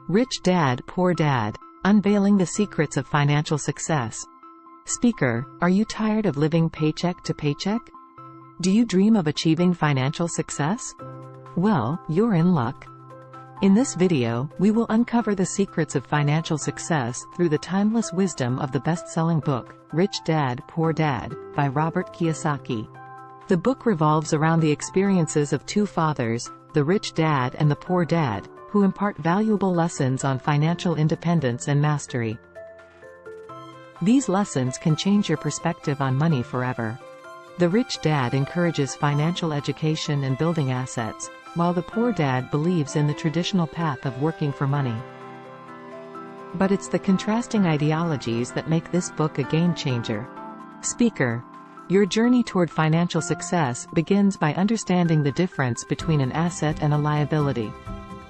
Rich Dad, Poor Dad: Unveiling the Secrets of Financial Success. Speaker: Are you tired of living paycheck to paycheck? Do you dream of achieving financial success? Well, you're in luck. In this video, we will uncover the secrets of financial success through the timeless wisdom of the best-selling book, Rich Dad, Poor Dad, by Robert Kiyosaki. The book revolves around the experiences of two fathers, the rich dad and the poor dad, who impart valuable lessons on financial independence and mastery. These lessons can change your perspective on money forever. The rich dad encourages financial education and building assets, while the poor dad believes in the traditional path of working for money. But it's the contrasting ideologies that make this book a game-changer. Speaker: Your journey toward financial success begins by understanding the difference between an asset and a liability.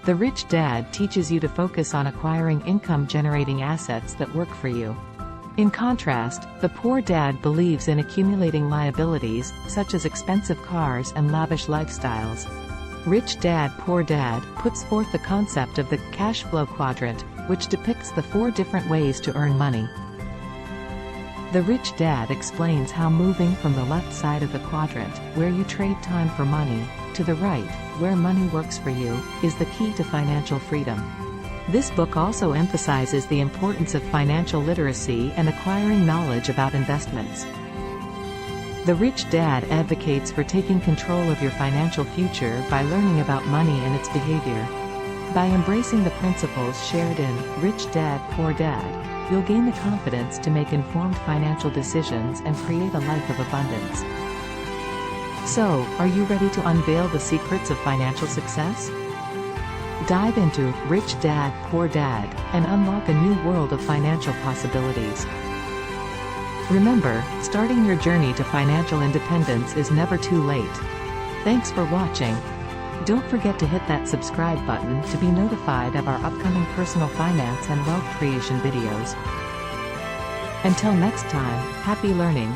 The rich dad teaches you to focus on acquiring income-generating assets that work for you. In contrast, the poor dad believes in accumulating liabilities, such as expensive cars and lavish lifestyles. Rich Dad, Poor Dad puts forth the concept of the cash flow quadrant, which depicts the 4 different ways to earn money. The rich dad explains how moving from the left side of the quadrant, where you trade time for money, to the right, where money works for you, is the key to financial freedom. This book also emphasizes the importance of financial literacy and acquiring knowledge about investments. The rich dad advocates for taking control of your financial future by learning about money and its behavior. By embracing the principles shared in Rich Dad, Poor Dad, you'll gain the confidence to make informed financial decisions and create a life of abundance. So, are you ready to unveil the secrets of financial success? Dive into Rich Dad, Poor Dad, and unlock a new world of financial possibilities. Remember, starting your journey to financial independence is never too late. Thanks for watching. Don't forget to hit that subscribe button to be notified of our upcoming personal finance and wealth creation videos. Until next time, happy learning.